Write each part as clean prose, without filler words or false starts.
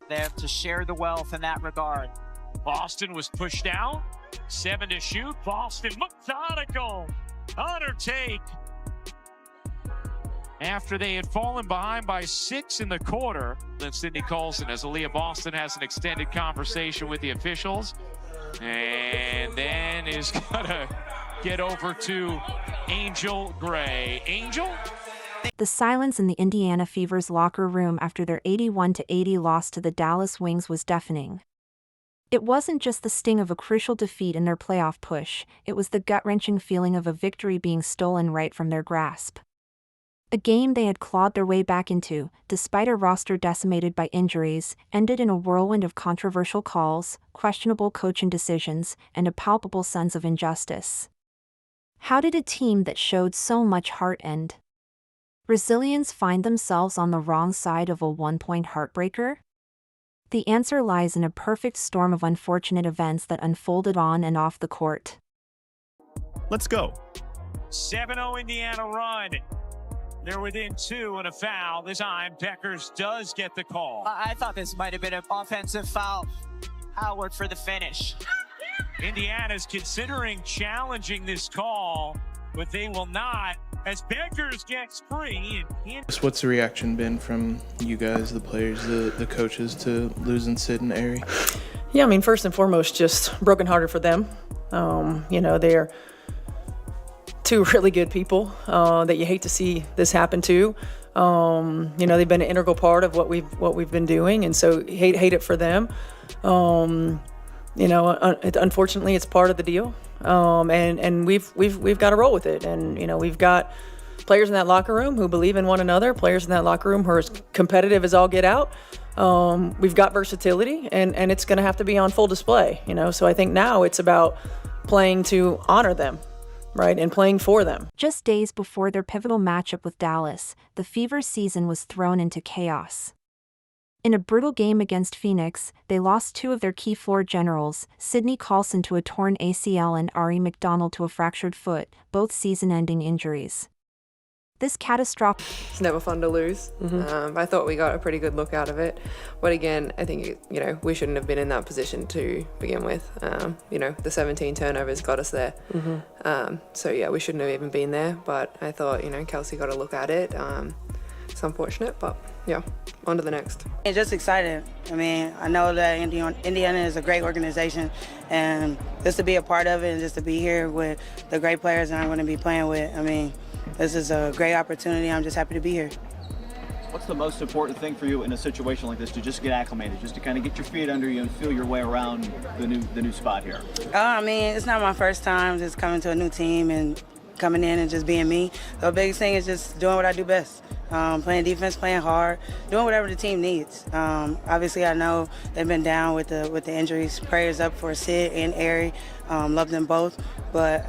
there to share the wealth in that regard. Boston was pushed out. 7 to shoot. Boston methodical. On her take. After they had fallen behind by 6 in the quarter, then Sydney Colson, as Aliyah Boston has an extended conversation with the officials, and then is gonna get over to Angel Gray. Angel? The silence in the Indiana Fever's locker room after their 81-80 loss to the Dallas Wings was deafening. It wasn't just the sting of a crucial defeat in their playoff push, it was the gut-wrenching feeling of a victory being stolen right from their grasp. A game they had clawed their way back into, despite a roster decimated by injuries, ended in a whirlwind of controversial calls, questionable coaching decisions, and a palpable sense of injustice. How did a team that showed so much heart and resilience find themselves on the wrong side of a one-point heartbreaker? The answer lies in a perfect storm of unfortunate events that unfolded on and off the court. Let's go. 7-0 Indiana run. They're within 2 and a foul. This time, Beckers does get the call. I thought this might have been an offensive foul. Howard for the finish. Indiana's considering challenging this call, but they will not, as Beckers gets free. What's the reaction been from you guys, the players, the coaches, to losing Sid and Ari? Yeah, I mean, first and foremost, just brokenhearted for them. They're two really good people that you hate to see this happen to. They've been an integral part of what we've been doing, and so hate it for them. Unfortunately, it's part of the deal, and we've got to roll with it. And we've got players in that locker room who believe in one another. Players in that locker room who are as competitive as all get out. We've got versatility, and it's going to have to be on full display. So I think now it's about playing to honor them. Right, and playing for them. Just days before their pivotal matchup with Dallas, the Fever's season was thrown into chaos. In a brutal game against Phoenix, they lost 2 of their key floor generals, Sydney Colson to a torn ACL and Ari McDonald to a fractured foot, both season-ending injuries. This catastrophic... It's never fun to lose. I thought we got a pretty good look out of it. But again, I think, we shouldn't have been in that position to begin with. The 17 turnovers got us there. We shouldn't have even been there. But I thought, Kelsey got a look at it. It's unfortunate, but yeah, on to the next. Just excited. I mean, I know that Indiana is a great organization, and just to be a part of it and just to be here with the great players that I'm going to be playing with, I mean, this is a great opportunity. I'm just happy to be here. What's the most important thing for you in a situation like this to just get acclimated, just to kind of get your feet under you and feel your way around the new spot here? It's not my first time just coming to a new team and coming in and just being me. The biggest thing is just doing what I do best. Playing defense, playing hard, doing whatever the team needs. Obviously, I know they've been down with the injuries. Prayers up for Sid and Ari. Love them both. But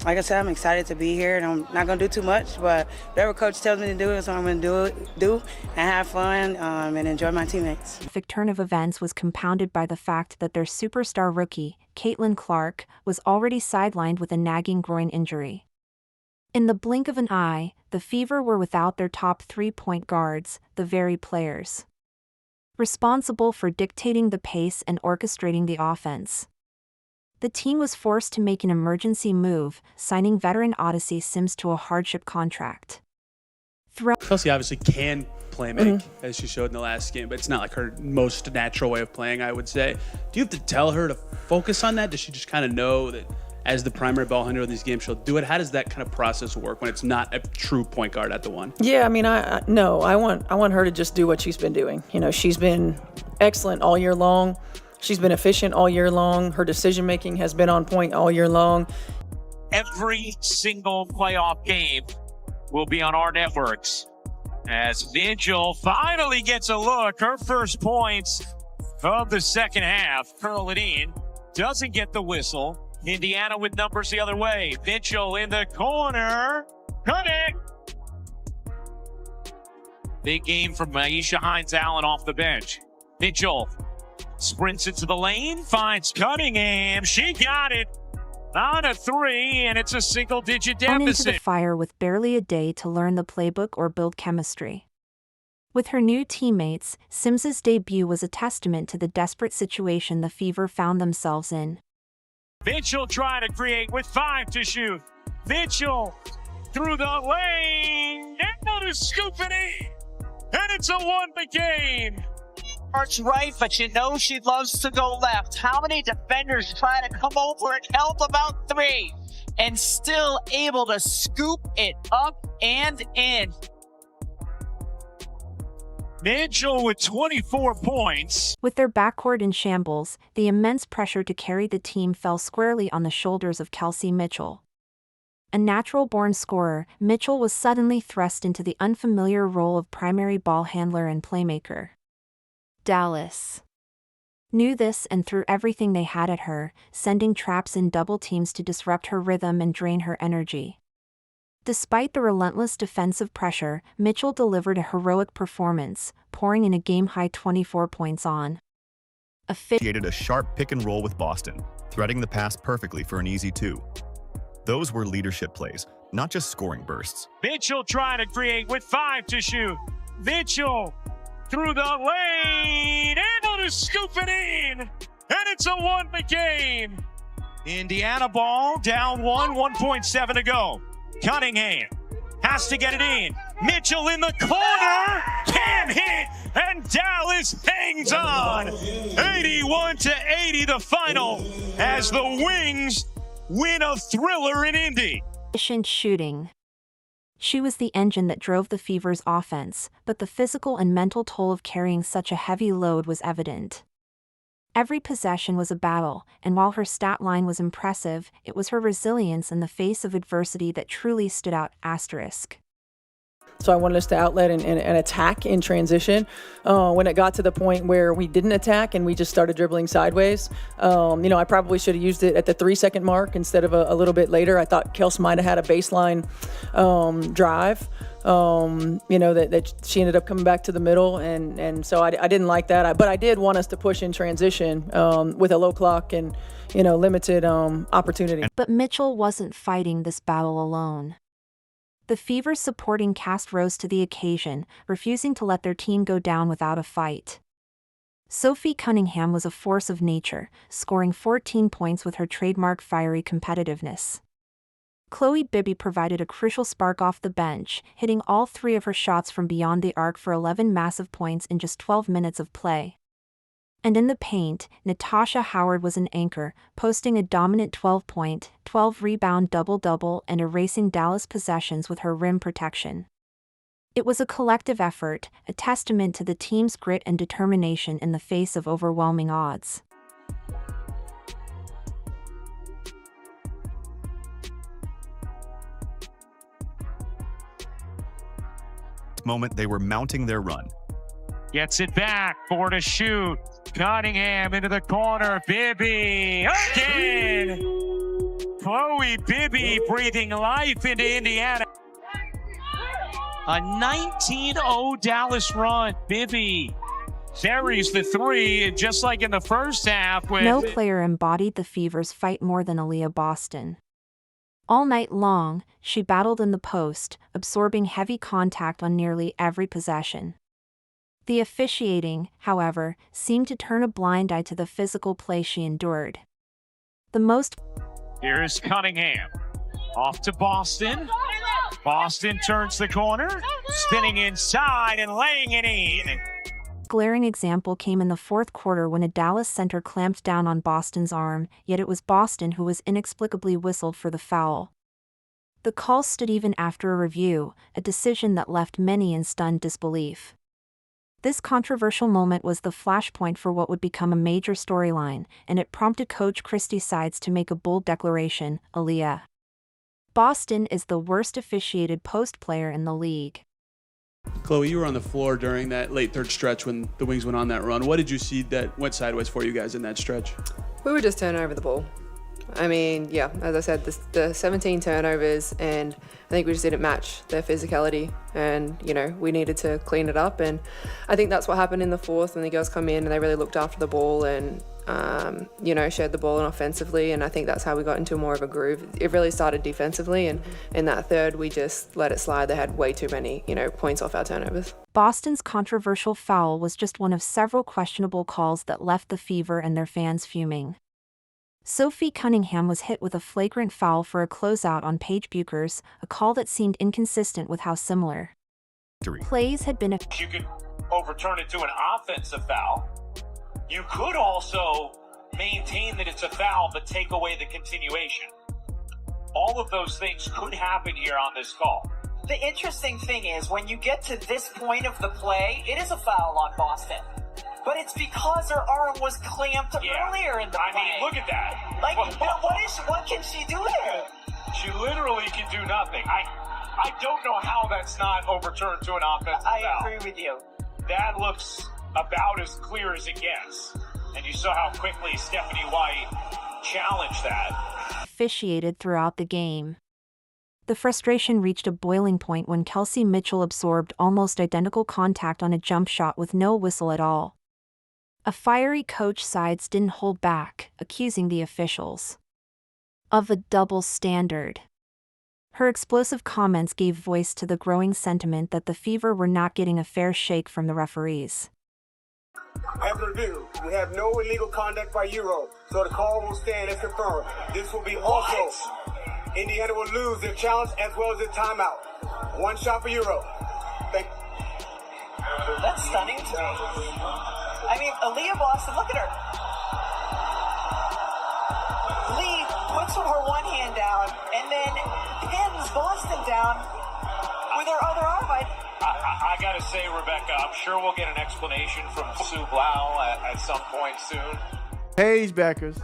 like I said, I'm excited to be here, and I'm not going to do too much. But whatever coach tells me to do is what I'm going to do and have fun and enjoy my teammates. The turn of events was compounded by the fact that their superstar rookie, Caitlin Clark, was already sidelined with a nagging groin injury. In the blink of an eye, the Fever were without their top 3-point guards, the very players responsible for dictating the pace and orchestrating the offense. The team was forced to make an emergency move, signing veteran Odyssey Sims to a hardship contract. Kelsey obviously can play make, as she showed in the last game, but it's not like her most natural way of playing, I would say. Do you have to tell her to focus on that? Does she just kind of know that as the primary ball handler in these games, she'll do it? How does that kind of process work when it's not a true point guard at the one? Yeah, I mean, I want her to just do what she's been doing. She's been excellent all year long. She's been efficient all year long. Her decision-making has been on point all year long. Every single playoff game will be on our networks. As Vigil finally gets a look, her first points of the second half. Curl it in, doesn't get the whistle. Indiana with numbers the other way. Vigil in the corner. Cutting. Big game from Aisha Hines-Allen off the bench. Vigil sprints into the lane, finds Cunningham. She got it on a 3, and it's a single-digit deficit. Into the fire with barely a day to learn the playbook or build chemistry. With her new teammates, Sims's debut was a testament to the desperate situation the Fever found themselves in. Mitchell trying to create with 5 to shoot. Mitchell through the lane. Able to scoop it in. And it's a 1-point game. Art's right, but you know she loves to go left. How many defenders try to come over and help about 3 and still able to scoop it up and in? Mitchell with 24 points. With their backcourt in shambles, the immense pressure to carry the team fell squarely on the shoulders of Kelsey Mitchell. A natural-born scorer, Mitchell was suddenly thrust into the unfamiliar role of primary ball handler and playmaker. Dallas knew this and threw everything they had at her, sending traps and double teams to disrupt her rhythm and drain her energy. Despite the relentless defensive pressure, Mitchell delivered a heroic performance, pouring in a game-high 24 points on. Created a sharp pick and roll with Boston, threading the pass perfectly for an easy 2. Those were leadership plays, not just scoring bursts. Mitchell trying to create with 5 to shoot. Mitchell through the lane, able to scoop it in, and it's a 1-point game. Indiana ball down 1.7 to go. Cunningham has to get it in. Mitchell in the corner, can't hit, and Dallas hangs on. 81-80 the final as the Wings win a thriller in Indy. Efficient shooting. She was the engine that drove the Fever's offense, but the physical and mental toll of carrying such a heavy load was evident. Every possession was a battle, and while her stat line was impressive, it was her resilience in the face of adversity that truly stood out. So I wanted us to outlet and attack in transition. When it got to the point where we didn't attack and we just started dribbling sideways, I probably should have used it at the 3-second mark instead of a little bit later. I thought Kels might have had a baseline drive, that she ended up coming back to the middle. And so I didn't like that. But I did want us to push in transition with a low clock and, limited opportunity. But Mitchell wasn't fighting this battle alone. The Fever's supporting cast rose to the occasion, refusing to let their team go down without a fight. Sophie Cunningham was a force of nature, scoring 14 points with her trademark fiery competitiveness. Chloe Bibby provided a crucial spark off the bench, hitting all 3 of her shots from beyond the arc for 11 massive points in just 12 minutes of play. And in the paint, Natasha Howard was an anchor, posting a dominant 12-point, 12-rebound double-double and erasing Dallas possessions with her rim protection. It was a collective effort, a testament to the team's grit and determination in the face of overwhelming odds. Moment they were mounting their run. Gets it back, 4 to shoot. Cunningham into the corner. Bibby again. Chloe Bibby breathing life into Indiana. A 19-0 Dallas run. Bibby buries the 3, just like in the first half. No player embodied the Fever's fight more than Aliyah Boston. All night long, she battled in the post, absorbing heavy contact on nearly every possession. The officiating, however, seemed to turn a blind eye to the physical play she endured. Here's Cunningham. Off to Boston. Boston turns the corner, spinning inside and laying it in. Glaring example came in the fourth quarter when a Dallas center clamped down on Boston's arm, yet it was Boston who was inexplicably whistled for the foul. The call stood even after a review, a decision that left many in stunned disbelief. This controversial moment was the flashpoint for what would become a major storyline, and it prompted coach Christy Sides to make a bold declaration: Aliyah Boston is the worst officiated post player in the league. Chloe, you were on the floor during that late third stretch when the Wings went on that run. What did you see that went sideways for you guys in that stretch? We were just turning over the ball. I mean, yeah, as I said, the 17 turnovers, and I think we just didn't match their physicality, and, we needed to clean it up, and I think that's what happened in the fourth when the girls come in and they really looked after the ball, and shared the ball offensively, and I think that's how we got into more of a groove. It really started defensively, and in that third, we just let it slide. They had way too many, points off our turnovers. Boston's controversial foul was just one of several questionable calls that left the Fever and their fans fuming. Sophie Cunningham was hit with a flagrant foul for a closeout on Paige Buchers, a call that seemed inconsistent with how similar plays had been. You could overturn it to an offensive foul. You could also maintain that it's a foul but take away the continuation. All of those things could happen here on this call. The interesting thing is, when you get to this point of the play, it is a foul on Boston. But it's because her arm was clamped earlier in the play. I mean, look at that. Like, what can she do there? She literally can do nothing. I don't know how that's not overturned to an offensive foul. I agree with you. That looks about as clear as it gets. And you saw how quickly Stephanie White challenged that. Officiated throughout the game. The frustration reached a boiling point when Kelsey Mitchell absorbed almost identical contact on a jump shot with no whistle at all. A fiery Coach Sides didn't hold back, accusing the officials of a double standard. Her explosive comments gave voice to the growing sentiment that the Fever were not getting a fair shake from the referees. After review, we have no illegal conduct by Euro, so the call will stand as confirmed. This will be also. Indiana will lose their challenge as well as their timeout. One shot for Euro. Thank you. That's stunning to me. I mean, Aliyah Boston, look at her. Lee puts her one hand down and then pins Boston down with her other arm. I gotta say, Rebecca, I'm sure we'll get an explanation from Sue Blau at some point soon. Paige Buchers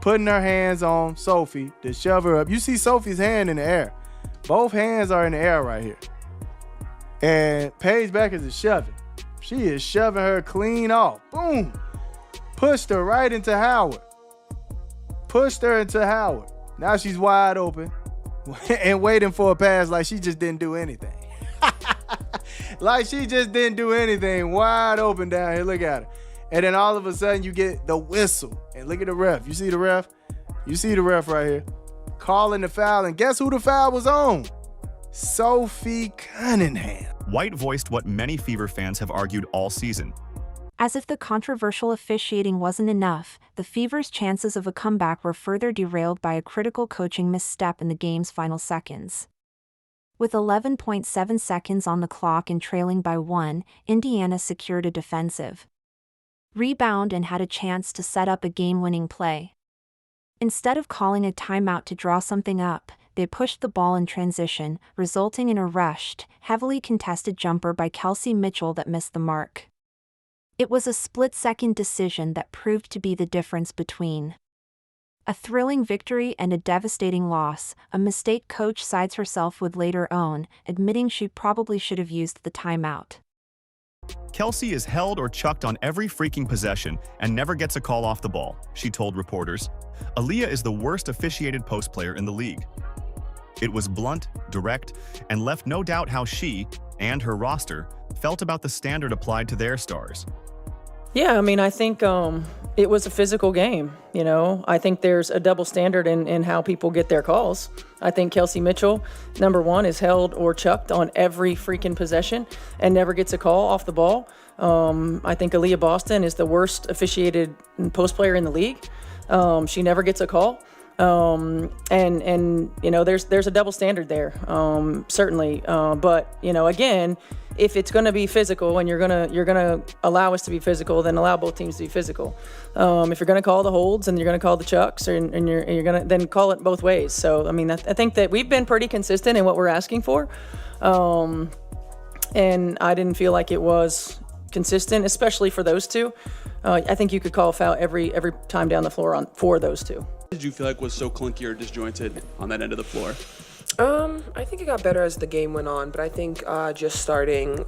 putting her hands on Sophie to shove her up. You see Sophie's hand in the air. Both hands are in the air right here. And Paige Buchers is shoving. She is shoving her clean off. Boom. Pushed her right into Howard. Pushed her into Howard. Now she's wide open and waiting for a pass like she just didn't do anything. Like she just didn't do anything. Wide open down here. Look at her. And then all of a sudden you get the whistle. And look at the ref. You see the ref? You see the ref right here. Calling the foul. And guess who the foul was on? Sophie Cunningham. White voiced what many Fever fans have argued all season. As if the controversial officiating wasn't enough, the Fever's chances of a comeback were further derailed by a critical coaching misstep in the game's final seconds. With 11.7 seconds on the clock and trailing by 1, Indiana secured a defensive rebound and had a chance to set up a game-winning play. Instead of calling a timeout to draw something up, they pushed the ball in transition, resulting in a rushed, heavily contested jumper by Kelsey Mitchell that missed the mark. It was a split-second decision that proved to be the difference between a thrilling victory and a devastating loss, a mistake Coach Sides herself would later own, admitting she probably should have used the timeout. Kelsey is held or chucked on every freaking possession and never gets a call off the ball, she told reporters. Aliyah is the worst officiated post player in the league. It was blunt, direct, and left no doubt how she, and her roster, felt about the standard applied to their stars. Yeah, I mean, I think it was a physical game, I think there's a double standard in how people get their calls. I think Kelsey Mitchell, number one, is held or chucked on every freaking possession and never gets a call off the ball. I think Aliyah Boston is the worst officiated post player in the league. She never gets a call. And there's a double standard there, certainly. But, again, if it's going to be physical and you're going to allow us to be physical, then allow both teams to be physical. If you're going to call the holds and you're going to call the chucks and you're going to then call it both ways. So, I mean, I think that we've been pretty consistent in what we're asking for. And I didn't feel like it was consistent, especially for those two. I think you could call a foul every time down the floor for those two. What did you feel like was so clunky or disjointed on that end of the floor? I think it got better as the game went on, but I think just starting,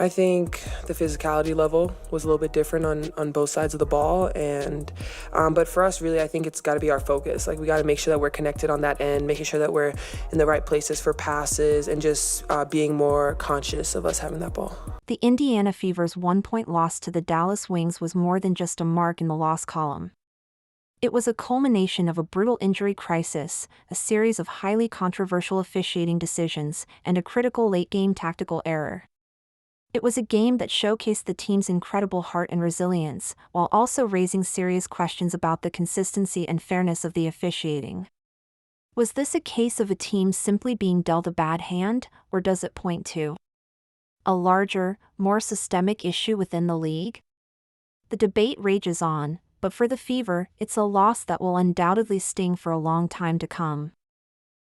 I think the physicality level was a little bit different on both sides of the ball, and but for us, really, I think it's got to be our focus. Like, we got to make sure that we're connected on that end, making sure that we're in the right places for passes, and just being more conscious of us having that ball. The Indiana Fever's 1-point loss to the Dallas Wings was more than just a mark in the loss column. It was a culmination of a brutal injury crisis, a series of highly controversial officiating decisions, and a critical late-game tactical error. It was a game that showcased the team's incredible heart and resilience, while also raising serious questions about the consistency and fairness of the officiating. Was this a case of a team simply being dealt a bad hand, or does it point to a larger, more systemic issue within the league? The debate rages on, but for the Fever, it's a loss that will undoubtedly sting for a long time to come.